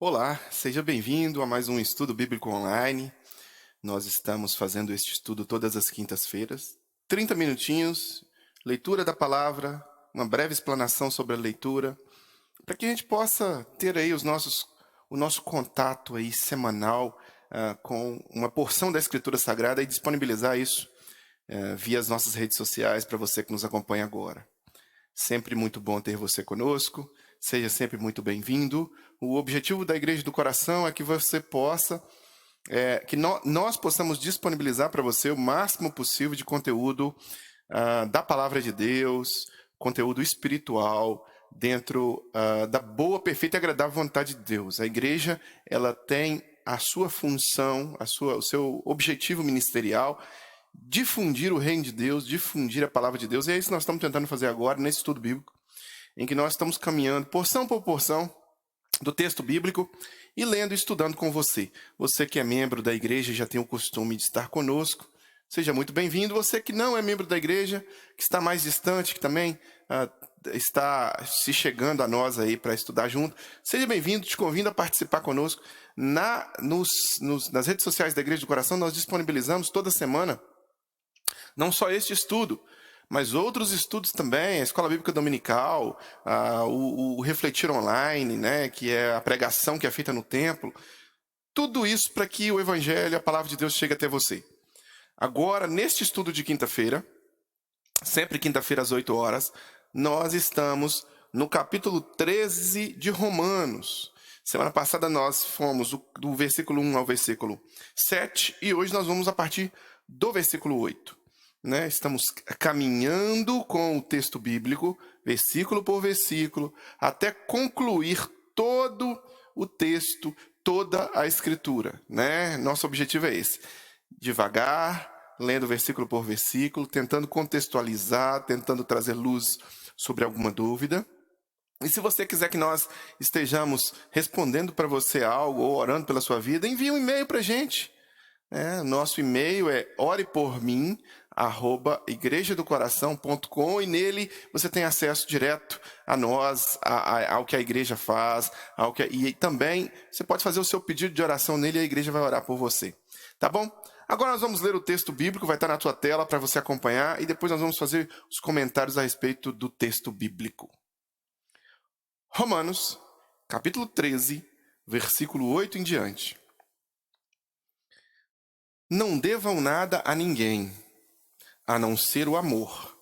Olá, seja bem-vindo a mais um estudo bíblico online. Nós estamos fazendo este estudo todas as quintas-feiras. 30 minutinhos, leitura da palavra, uma breve explanação sobre a leitura, para que a gente possa ter aí o nosso contato aí semanal com uma porção da Escritura Sagrada e disponibilizar isso via as nossas redes sociais para você que nos acompanha agora. Sempre muito bom ter você conosco, seja sempre muito bem-vindo. O objetivo da Igreja do Coração é que você possa, nós possamos disponibilizar para você o máximo possível de conteúdo da Palavra de Deus, conteúdo espiritual, dentro da boa, perfeita e agradável vontade de Deus. A Igreja ela tem a sua função, o seu objetivo ministerial, difundir o reino de Deus, difundir a palavra de Deus. E é isso que nós estamos tentando fazer agora, nesse estudo bíblico, em que nós estamos caminhando porção por porção do texto bíblico e lendo e estudando com você. Você que é membro da igreja e já tem o costume de estar conosco, seja muito bem-vindo. Você que não é membro da igreja, que está mais distante, que também está se chegando a nós aí para estudar junto, seja bem-vindo, te convido a participar conosco. Nas redes sociais da Igreja do Coração, nós disponibilizamos toda semana não só este estudo, mas outros estudos também, a Escola Bíblica Dominical, o Refletir Online, né, que é a pregação que é feita no templo. Tudo isso para que o Evangelho, a Palavra de Deus, chegue até você. Agora, neste estudo de quinta-feira, sempre quinta-feira às 8 horas, nós estamos no capítulo 13 de Romanos. Semana passada nós fomos do versículo 1 ao versículo 7 e hoje nós vamos a partir do versículo 8. Né? Estamos caminhando com o texto bíblico, versículo por versículo, até concluir todo o texto, toda a escritura. Né? Nosso objetivo é esse, devagar, lendo versículo por versículo, tentando contextualizar, tentando trazer luz sobre alguma dúvida. E se você quiser que nós estejamos respondendo para você algo ou orando pela sua vida, envie um e-mail para a gente. Nosso e-mail é orepormim@igrejadocoração.com e nele você tem acesso direto a nós, ao que a igreja faz, e também você pode fazer o seu pedido de oração nele e a igreja vai orar por você. Tá bom? Agora nós vamos ler o texto bíblico, vai estar na tua tela para você acompanhar e depois nós vamos fazer os comentários a respeito do texto bíblico. Romanos, capítulo 13, versículo 8 em diante. Não devam nada a ninguém, a não ser o amor,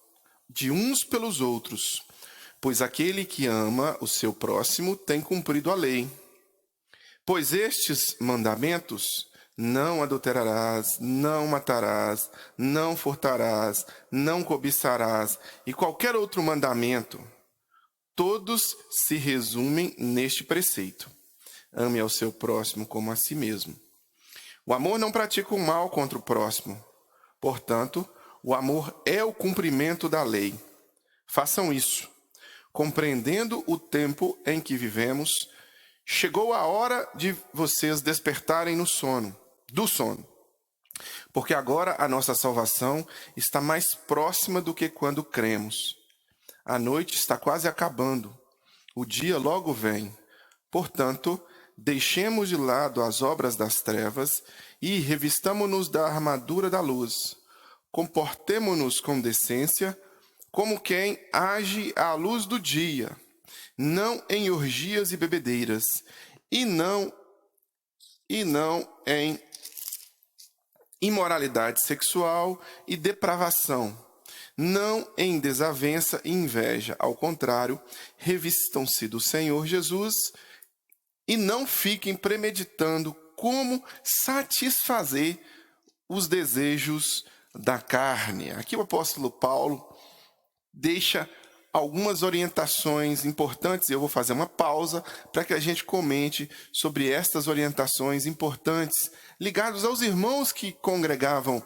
de uns pelos outros, pois aquele que ama o seu próximo tem cumprido a lei. Pois estes mandamentos, não adulterarás, não matarás, não furtarás, não cobiçarás, e qualquer outro mandamento, todos se resumem neste preceito: ame ao seu próximo como a si mesmo. O amor não pratica o mal contra o próximo. Portanto, o amor é o cumprimento da lei. Façam isso. Compreendendo o tempo em que vivemos, chegou a hora de vocês despertarem do sono. Porque agora a nossa salvação está mais próxima do que quando cremos. A noite está quase acabando. O dia logo vem. Portanto, deixemos de lado as obras das trevas e revistamo-nos da armadura da luz. Comportemo-nos com decência, como quem age à luz do dia, não em orgias e bebedeiras, e não em imoralidade sexual e depravação, não em desavença e inveja. Ao contrário, revistam-se do Senhor Jesus e não fiquem premeditando como satisfazer os desejos da carne. Aqui o apóstolo Paulo deixa algumas orientações importantes e eu vou fazer uma pausa para que a gente comente sobre estas orientações importantes ligadas aos irmãos que congregavam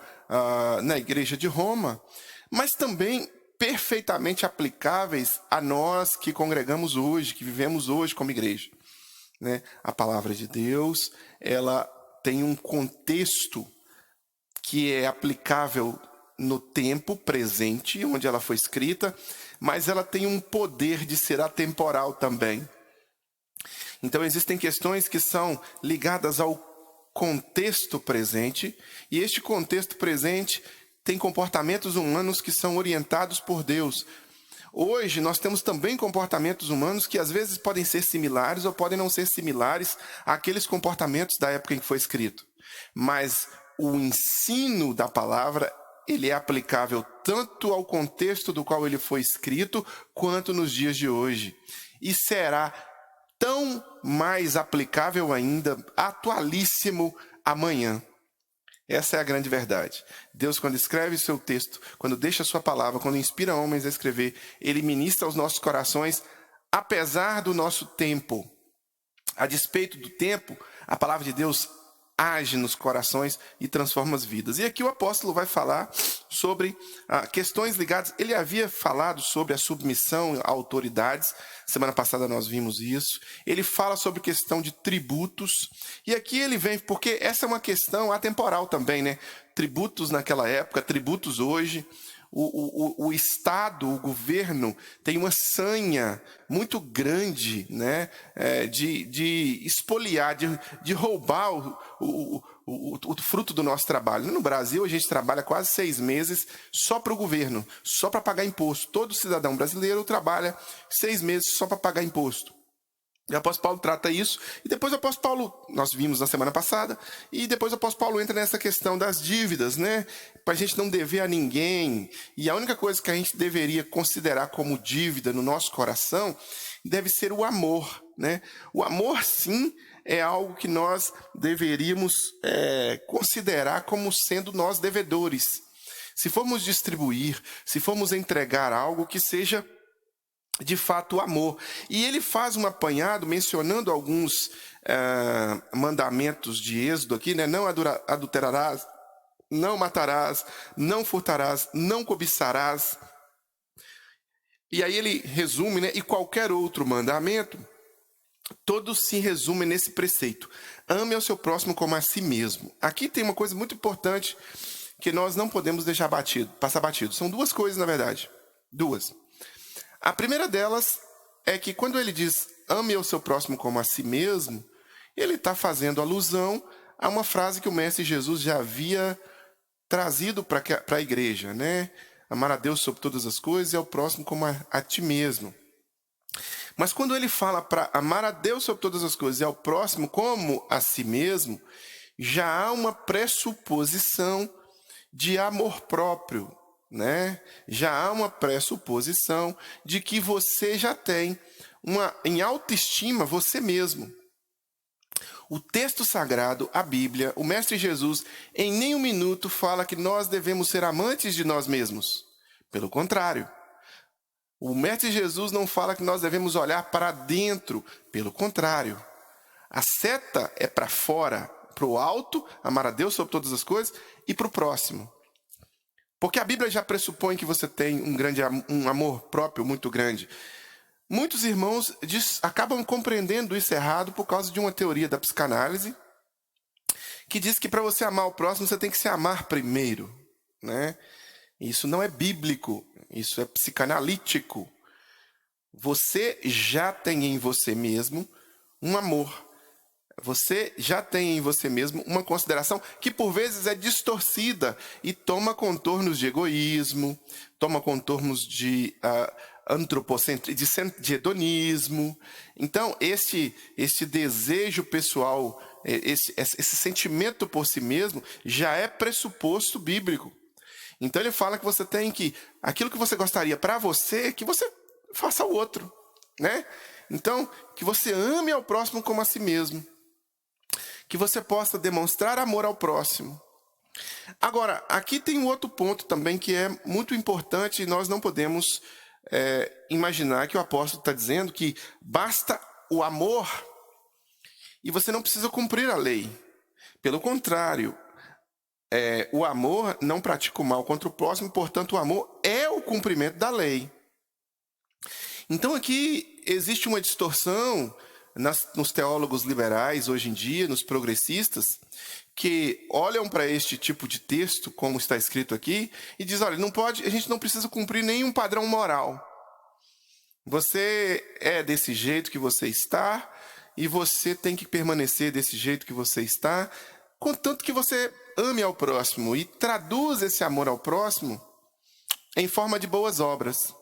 na igreja de Roma, mas também perfeitamente aplicáveis a nós que congregamos hoje, que vivemos hoje como igreja. Né? A palavra de Deus, ela tem um contexto que é aplicável no tempo presente, onde ela foi escrita, mas ela tem um poder de ser atemporal também. Então existem questões que são ligadas ao contexto presente, e este contexto presente tem comportamentos humanos que são orientados por Deus. Hoje nós temos também comportamentos humanos que às vezes podem ser similares ou podem não ser similares àqueles comportamentos da época em que foi escrito. Mas o ensino da palavra, ele é aplicável tanto ao contexto do qual ele foi escrito, quanto nos dias de hoje. E será tão mais aplicável ainda, atualíssimo amanhã. Essa é a grande verdade. Deus, quando escreve o seu texto, quando deixa a sua palavra, quando inspira homens a escrever, ele ministra aos nossos corações, apesar do nosso tempo. A despeito do tempo, a palavra de Deus age nos corações e transforma as vidas. E aqui o apóstolo vai falar sobre questões ligadas. Ele havia falado sobre a submissão a autoridades. Semana passada nós vimos isso. Ele fala sobre questão de tributos. E aqui ele vem, porque essa é uma questão atemporal também, né? Tributos naquela época, tributos hoje. O Estado, o governo, tem uma sanha muito grande, né, de espoliar, de roubar o fruto do nosso trabalho. No Brasil, a gente trabalha quase 6 meses só para o governo, só para pagar imposto. Todo cidadão brasileiro trabalha 6 meses só para pagar imposto. E o apóstolo Paulo trata isso, e depois o apóstolo Paulo, nós vimos na semana passada, e depois o apóstolo Paulo entra nessa questão das dívidas, né? Para a gente não dever a ninguém, e a única coisa que a gente deveria considerar como dívida no nosso coração deve ser o amor, né? O amor, sim, é algo que nós deveríamos considerar como sendo nós devedores. Se formos distribuir, se formos entregar algo que seja de fato o amor. E ele faz um apanhado mencionando alguns mandamentos de Êxodo aqui, né? Não adulterarás, não matarás, não furtarás, não cobiçarás. E aí ele resume, né? E qualquer outro mandamento, todos se resumem nesse preceito: ame ao seu próximo como a si mesmo. Aqui tem uma coisa muito importante que nós não podemos deixar passar batido. São 2 coisas, na verdade. 2. A primeira delas é que quando ele diz ame ao seu próximo como a si mesmo, ele está fazendo alusão a uma frase que o Mestre Jesus já havia trazido para a igreja, né? Amar a Deus sobre todas as coisas e ao próximo como a ti mesmo. Mas quando ele fala para amar a Deus sobre todas as coisas e ao próximo como a si mesmo, já há uma pressuposição de amor próprio, né? Já há uma pressuposição de que você já tem em autoestima você mesmo. O texto sagrado, a Bíblia, o Mestre Jesus, em nenhum minuto fala que nós devemos ser amantes de nós mesmos. Pelo contrário. O Mestre Jesus não fala que nós devemos olhar para dentro. Pelo contrário. A seta é para fora, para o alto, amar a Deus sobre todas as coisas, e para o próximo. Porque a Bíblia já pressupõe que você tem um amor próprio muito grande. Muitos irmãos acabam compreendendo isso errado por causa de uma teoria da psicanálise que diz que para você amar o próximo você tem que se amar primeiro, né? Isso não é bíblico, isso é psicanalítico. Você já tem em você mesmo um amor. Você já tem em você mesmo uma consideração que por vezes é distorcida e toma contornos de egoísmo, toma contornos de antropocentrismo, de hedonismo. Então, esse desejo pessoal, esse sentimento por si mesmo já é pressuposto bíblico. Então ele fala que você tem que, aquilo que você gostaria para você, que você faça ao outro, né? Então, que você ame ao próximo como a si mesmo. Que você possa demonstrar amor ao próximo. Agora, aqui tem um outro ponto também que é muito importante e nós não podemos imaginar que o apóstolo está dizendo que basta o amor e você não precisa cumprir a lei. Pelo contrário, o amor não pratica o mal contra o próximo, portanto o amor é o cumprimento da lei. Então aqui existe uma distorção nos teólogos liberais hoje em dia, nos progressistas, que olham para este tipo de texto, como está escrito aqui, e dizem, olha, a gente não precisa cumprir nenhum padrão moral. Você é desse jeito que você está, e você tem que permanecer desse jeito que você está, contanto que você ame ao próximo e traduza esse amor ao próximo em forma de boas obras.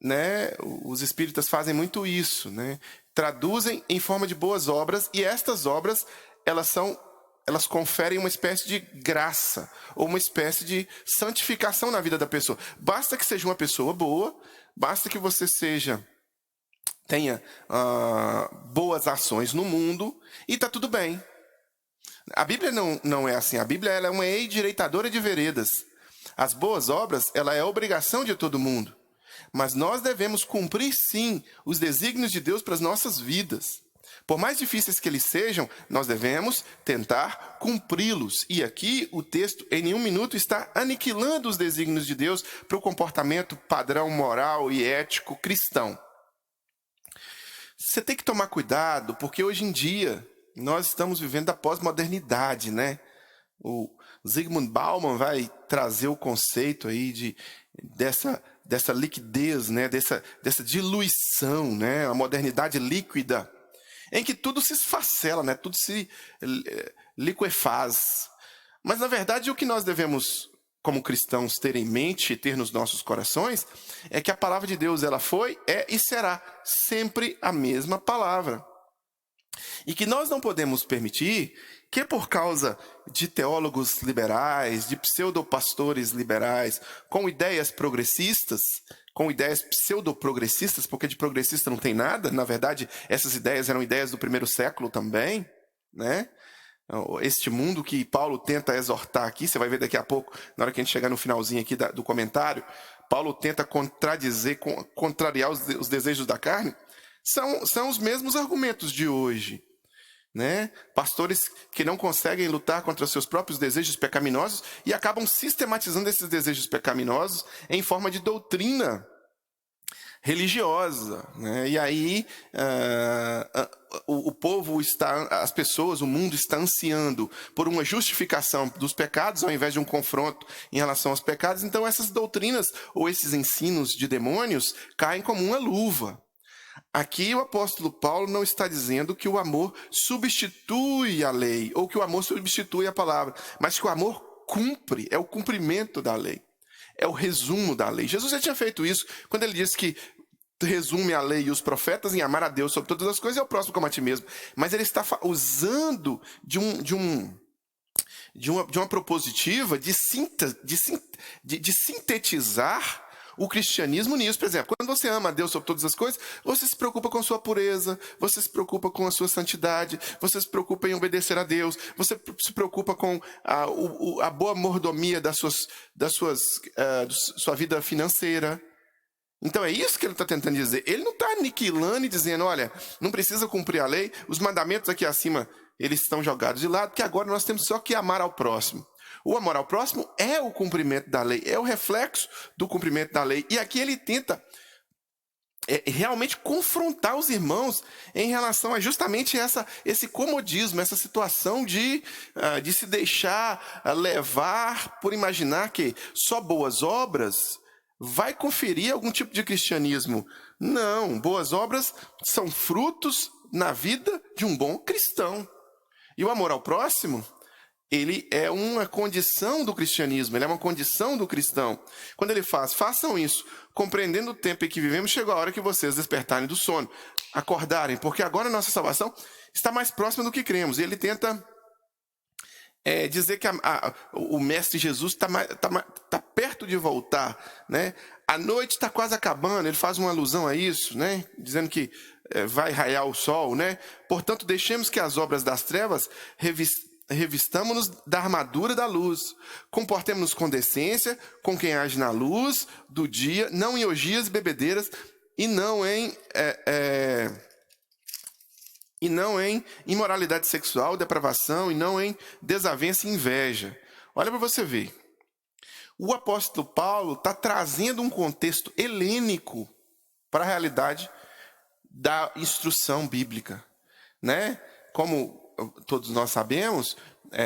Né? Os espíritas fazem muito isso, né? Traduzem em forma de boas obras, e estas obras elas conferem uma espécie de graça ou uma espécie de santificação na vida da pessoa. Basta que seja uma pessoa boa, basta que você tenha boas ações no mundo e está tudo bem. A Bíblia não é assim. A Bíblia ela é uma endireitadora de veredas. As boas obras, ela é obrigação de todo mundo. Mas nós devemos cumprir, sim, os desígnios de Deus para as nossas vidas. Por mais difíceis que eles sejam, nós devemos tentar cumpri-los. E aqui o texto, em nenhum minuto, está aniquilando os desígnios de Deus para o comportamento padrão moral e ético cristão. Você tem que tomar cuidado, porque hoje em dia nós estamos vivendo a pós-modernidade, né? O Zygmunt Bauman vai trazer o conceito aí dessa liquidez, né? dessa diluição, né? A modernidade líquida, em que tudo se esfacela, né? Tudo se liquefaz. Mas, na verdade, o que nós devemos, como cristãos, ter em mente e ter nos nossos corações é que a palavra de Deus ela foi, é e será sempre a mesma palavra. E que nós não podemos permitir que, por causa de teólogos liberais, de pseudopastores liberais, com ideias progressistas, com ideias pseudoprogressistas, porque de progressista não tem nada, na verdade, essas ideias eram ideias do primeiro século também, né? Este mundo que Paulo tenta exortar aqui, você vai ver daqui a pouco, na hora que a gente chegar no finalzinho aqui do comentário, Paulo tenta contrariar os desejos da carne, são os mesmos argumentos de hoje. Né? Pastores que não conseguem lutar contra seus próprios desejos pecaminosos e acabam sistematizando esses desejos pecaminosos em forma de doutrina religiosa, né? E aí o povo as pessoas, o mundo está ansiando por uma justificação dos pecados ao invés de um confronto em relação aos pecados. Então essas doutrinas ou esses ensinos de demônios caem como uma luva. Aqui o apóstolo Paulo não está dizendo que o amor substitui a lei, ou que o amor substitui a palavra, mas que o amor cumpre, é o cumprimento da lei, é o resumo da lei. Jesus já tinha feito isso quando ele disse que resume a lei e os profetas em amar a Deus sobre todas as coisas e ao próximo como a ti mesmo. Mas ele está usando de uma propositiva de sintetizar o cristianismo nisso. Por exemplo, quando você ama a Deus sobre todas as coisas, você se preocupa com a sua pureza, você se preocupa com a sua santidade, você se preocupa em obedecer a Deus, você se preocupa com a boa mordomia da sua vida financeira. Então é isso que ele está tentando dizer. Ele não está aniquilando e dizendo, olha, não precisa cumprir a lei, os mandamentos aqui acima, eles estão jogados de lado, que agora nós temos só que amar ao próximo. O amor ao próximo é o cumprimento da lei, é o reflexo do cumprimento da lei. E aqui ele tenta realmente confrontar os irmãos em relação a justamente esse comodismo, essa situação de se deixar levar por imaginar que só boas obras vai conferir algum tipo de cristianismo. Não, boas obras são frutos na vida de um bom cristão. E o amor ao próximo, ele é uma condição do cristianismo, ele é uma condição do cristão. Quando ele façam isso, compreendendo o tempo em que vivemos, chegou a hora que vocês despertarem do sono, acordarem, porque agora a nossa salvação está mais próxima do que cremos. E ele tenta dizer que o Mestre Jesus está perto de voltar, né? A noite está quase acabando, ele faz uma alusão a isso, né? Dizendo que vai raiar o sol, né? Portanto, deixemos que as obras das trevas revistamo-nos da armadura da luz. Comportemo-nos com decência, com quem age na luz do dia, não em orgias e bebedeiras, e não em imoralidade sexual, depravação, e não em desavença e inveja. Olha para você ver. O apóstolo Paulo está trazendo um contexto helênico para a realidade da instrução bíblica, né? Como todos nós sabemos,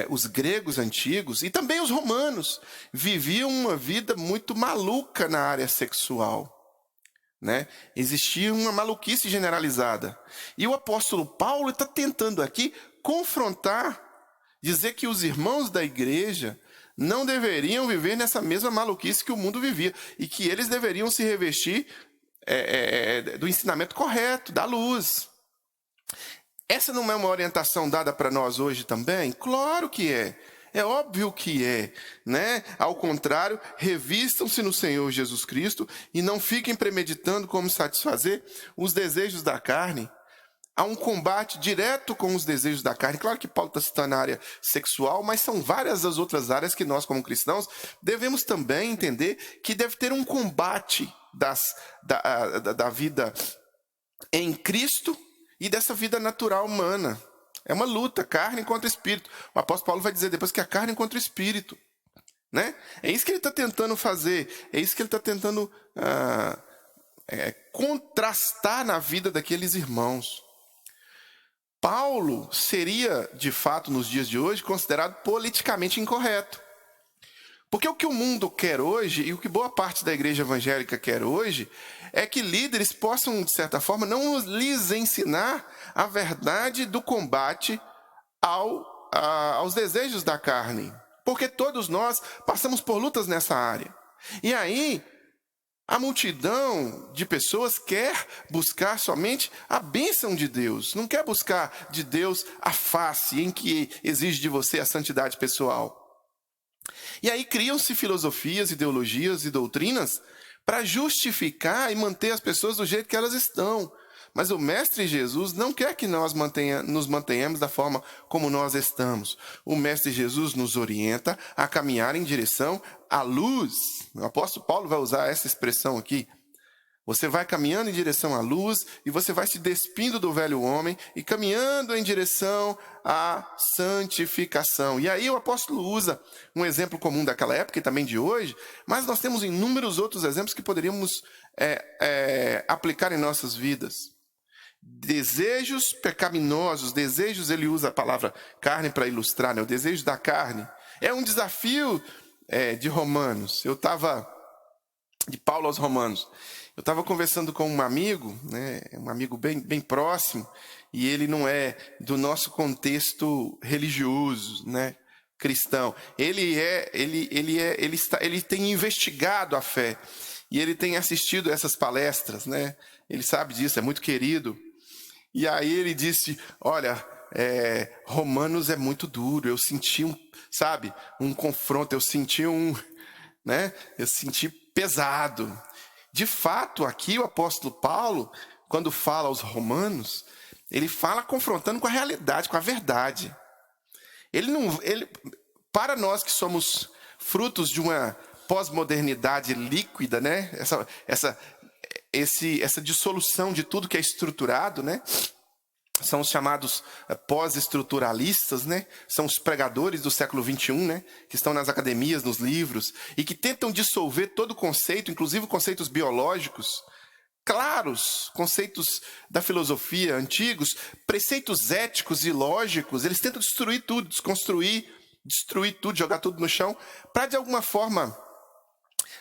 os gregos antigos e também os romanos viviam uma vida muito maluca na área sexual, né? Existia uma maluquice generalizada. E o apóstolo Paulo está tentando aqui confrontar, dizer que os irmãos da igreja não deveriam viver nessa mesma maluquice que o mundo vivia, e que eles deveriam se revestir do ensinamento correto, da luz. Essa não é uma orientação dada para nós hoje também? Claro que é. É óbvio que é, né? Ao contrário, revistam-se no Senhor Jesus Cristo e não fiquem premeditando como satisfazer os desejos da carne. Há um combate direto com os desejos da carne. Claro que Paulo está citando a área sexual, mas são várias as outras áreas que nós, como cristãos, devemos também entender que deve ter um combate da vida em Cristo e dessa vida natural humana. É uma luta, carne contra espírito. O apóstolo Paulo vai dizer depois que é carne contra o espírito, né? É isso que ele está tentando fazer, é isso que ele está tentando contrastar na vida daqueles irmãos. Paulo seria, de fato, nos dias de hoje, considerado politicamente incorreto. Porque o que o mundo quer hoje, e o que boa parte da igreja evangélica quer hoje, é que líderes possam, de certa forma, não lhes ensinar a verdade do combate aos desejos da carne. Porque todos nós passamos por lutas nessa área. E aí, a multidão de pessoas quer buscar somente a bênção de Deus. Não quer buscar de Deus a face em que exige de você a santidade pessoal. E aí criam-se filosofias, ideologias e doutrinas para justificar e manter as pessoas do jeito que elas estão. Mas o Mestre Jesus não quer que nós nos mantenhamos da forma como nós estamos. O Mestre Jesus nos orienta a caminhar em direção à luz. O apóstolo Paulo vai usar essa expressão aqui. Você vai caminhando em direção à luz e você vai se despindo do velho homem e caminhando em direção à santificação. E aí o apóstolo usa um exemplo comum daquela época e também de hoje, mas nós temos inúmeros outros exemplos que poderíamos aplicar em nossas vidas. Desejos pecaminosos, desejos, ele usa a palavra carne para ilustrar, né? O desejo da carne. É um desafio de Romanos. De Paulo aos Romanos. Eu estava conversando com um amigo, né, um amigo bem próximo, e ele não é do nosso contexto religioso, né, cristão. Ele tem investigado a fé e ele tem assistido essas palestras, né? Ele sabe disso, é muito querido. E aí ele disse: olha, Romanos é muito duro. Eu senti um confronto. Eu senti pesado. De fato, aqui o apóstolo Paulo, quando fala aos romanos, ele fala confrontando com a realidade, com a verdade. Para nós que somos frutos de uma pós-modernidade líquida, né? Essa dissolução de tudo que é estruturado, né? São os chamados pós-estruturalistas, né? São os pregadores do século XXI, né? Que estão nas academias, nos livros, e que tentam dissolver todo conceito, inclusive conceitos biológicos, claros, conceitos da filosofia antigos, preceitos éticos e lógicos. Eles tentam destruir tudo, desconstruir, destruir tudo, jogar tudo no chão, para de alguma forma,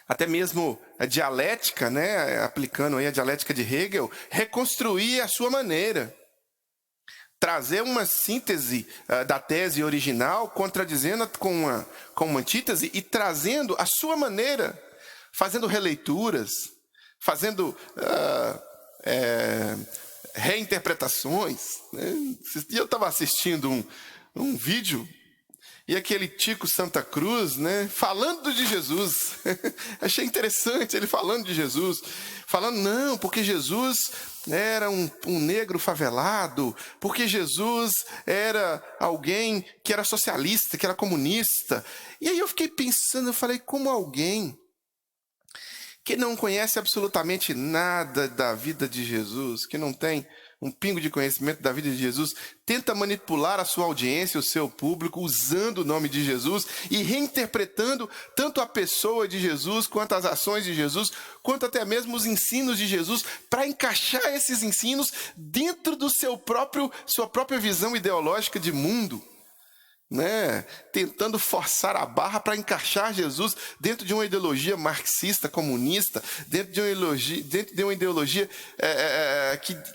até mesmo a dialética, né? Aplicando aí a dialética de Hegel, reconstruir a sua maneira. Trazer uma síntese da tese original, contradizendo com uma antítese e trazendo a sua maneira, fazendo releituras, fazendo reinterpretações. Né? Eu estava assistindo um vídeo e aquele Tico Santa Cruz, né, falando de Jesus. Achei interessante ele falando de Jesus. Falando, não, porque Jesus era um negro favelado, porque Jesus era alguém que era socialista, que era comunista. E aí eu fiquei pensando, eu falei, como alguém que não conhece absolutamente nada da vida de Jesus, que não tem um pingo de conhecimento da vida de Jesus, tenta manipular a sua audiência, o seu público, usando o nome de Jesus e reinterpretando tanto a pessoa de Jesus, quanto as ações de Jesus, quanto até mesmo os ensinos de Jesus, para encaixar esses ensinos dentro do sua própria visão ideológica de mundo. né, tentando forçar a barra para encaixar Jesus dentro de uma ideologia marxista, comunista, dentro de uma ideologia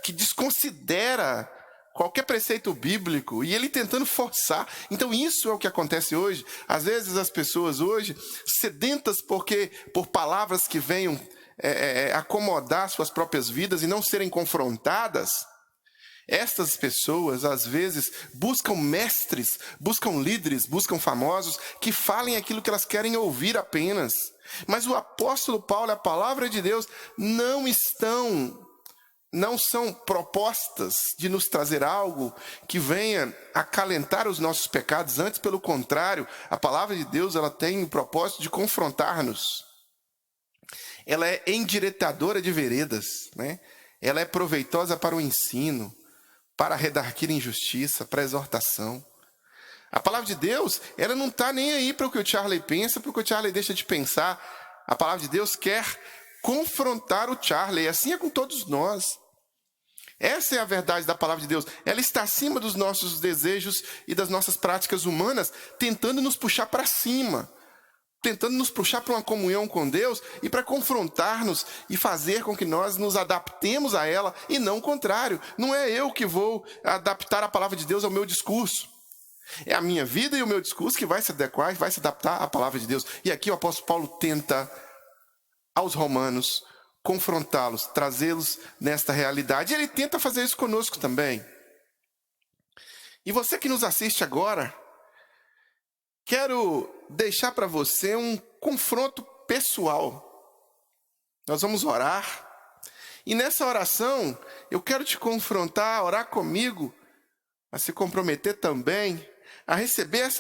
que desconsidera qualquer preceito bíblico, e ele tentando forçar. Então isso é o que acontece hoje. Às vezes as pessoas hoje, sedentas por palavras que venham acomodar suas próprias vidas e não serem confrontadas, estas pessoas, às vezes, buscam mestres, buscam líderes, buscam famosos que falem aquilo que elas querem ouvir apenas. Mas o apóstolo Paulo e a palavra de Deus não são propostas de nos trazer algo que venha acalentar os nossos pecados. Antes, pelo contrário, a palavra de Deus ela tem o propósito de confrontar-nos. Ela é endireitadora de veredas, né? Ela é proveitosa para o ensino, para redarguir injustiça, para exortação. A palavra de Deus, ela não está nem aí para o que o Charlie pensa, para o que o Charlie deixa de pensar. A palavra de Deus quer confrontar o Charlie, e assim é com todos nós. Essa é a verdade da palavra de Deus. Ela está acima dos nossos desejos e das nossas práticas humanas, tentando nos puxar para cima, tentando nos puxar para uma comunhão com Deus e para confrontar-nos e fazer com que nós nos adaptemos a ela e não o contrário. Não é eu que vou adaptar a palavra de Deus ao meu discurso. É a minha vida e o meu discurso que vai se adequar e vai se adaptar à palavra de Deus. E aqui o apóstolo Paulo tenta, aos romanos, confrontá-los, trazê-los nesta realidade. E ele tenta fazer isso conosco também. E você que nos assiste agora, quero deixar para você um confronto pessoal. Nós vamos orar. E nessa oração, eu quero te confrontar, a orar comigo, a se comprometer também, a receber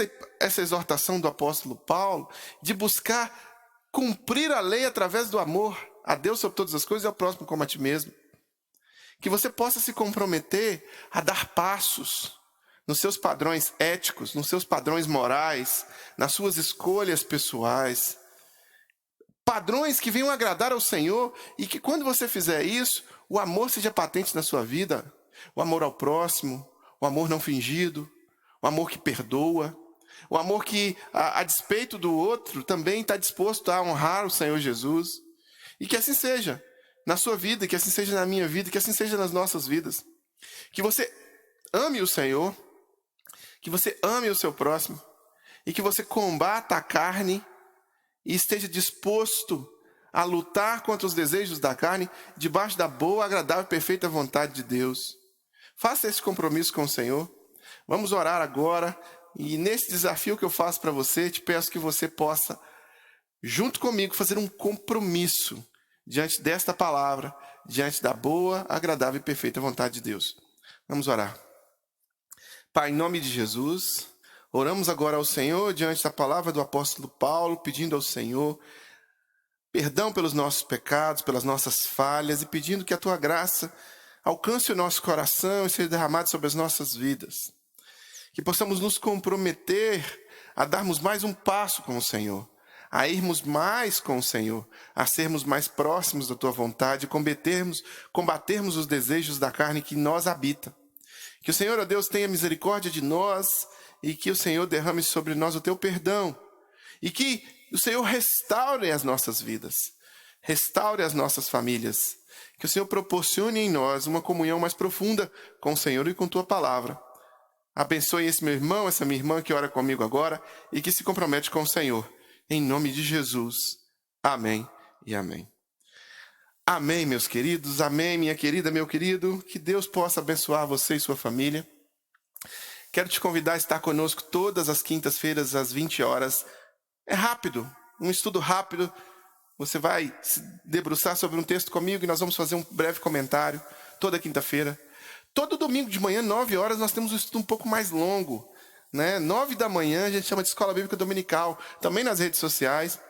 essa exortação do apóstolo Paulo, de buscar cumprir a lei através do amor a Deus sobre todas as coisas e ao próximo como a ti mesmo. Que você possa se comprometer a dar passos nos seus padrões éticos, nos seus padrões morais, nas suas escolhas pessoais. Padrões que venham agradar ao Senhor e que quando você fizer isso, o amor seja patente na sua vida. O amor ao próximo, o amor não fingido, o amor que perdoa, o amor que, a despeito do outro, também está disposto a honrar o Senhor Jesus. E que assim seja na sua vida, que assim seja na minha vida, que assim seja nas nossas vidas. Que você ame o Senhor, que você ame o seu próximo, e que você combata a carne e esteja disposto a lutar contra os desejos da carne, debaixo da boa, agradável e perfeita vontade de Deus. Faça esse compromisso com o Senhor. Vamos orar agora, e nesse desafio que eu faço para você, te peço que você possa, junto comigo, fazer um compromisso diante desta palavra, diante da boa, agradável e perfeita vontade de Deus. Vamos orar. Pai, em nome de Jesus, oramos agora ao Senhor diante da palavra do apóstolo Paulo, pedindo ao Senhor perdão pelos nossos pecados, pelas nossas falhas, e pedindo que a tua graça alcance o nosso coração e seja derramada sobre as nossas vidas. Que possamos nos comprometer a darmos mais um passo com o Senhor, a irmos mais com o Senhor, a sermos mais próximos da tua vontade, combatermos os desejos da carne que em nós habita. Que o Senhor, ó Deus, tenha misericórdia de nós e que o Senhor derrame sobre nós o teu perdão. E que o Senhor restaure as nossas vidas, restaure as nossas famílias. Que o Senhor proporcione em nós uma comunhão mais profunda com o Senhor e com tua palavra. Abençoe esse meu irmão, essa minha irmã que ora comigo agora e que se compromete com o Senhor. Em nome de Jesus. Amém e amém. Amém, meus queridos. Amém, minha querida, meu querido. Que Deus possa abençoar você e sua família. Quero te convidar a estar conosco todas as quintas-feiras, às 20 horas. É rápido, um estudo rápido. Você vai se debruçar sobre um texto comigo e nós vamos fazer um breve comentário toda quinta-feira. Todo domingo de manhã, 9 horas, nós temos um estudo um pouco mais longo, né? 9 da manhã, a gente chama de Escola Bíblica Dominical, também nas redes sociais.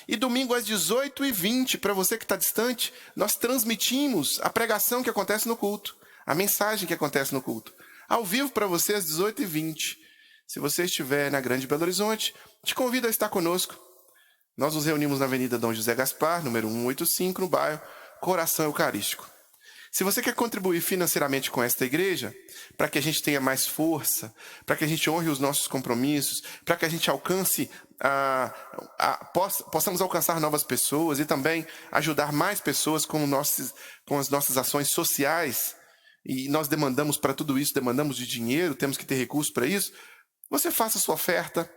E domingo às 18h20, para você que está distante, nós transmitimos a pregação que acontece no culto, a mensagem que acontece no culto, ao vivo para você às 18h20. Se você estiver na Grande Belo Horizonte, te convido a estar conosco. Nós nos reunimos na Avenida Dom José Gaspar, número 185, no bairro Coração Eucarístico. Se você quer contribuir financeiramente com esta igreja, para que a gente tenha mais força, para que a gente honre os nossos compromissos, para que a gente alcance, possamos alcançar novas pessoas e também ajudar mais pessoas com as nossas ações sociais, e nós demandamos para tudo isso, demandamos de dinheiro, temos que ter recursos para isso, você faça a sua oferta,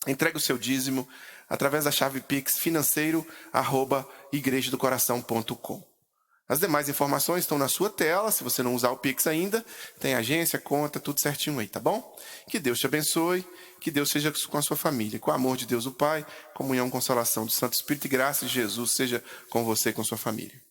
entregue o seu dízimo através da chave Pix financeiro@igrejadocoração.com. As demais informações estão na sua tela. Se você não usar o Pix ainda, tem agência, conta, tudo certinho aí, tá bom? Que Deus te abençoe, que Deus seja com a sua família. Com o amor de Deus o Pai, comunhão, consolação do Santo Espírito e graça de Jesus seja com você e com sua família.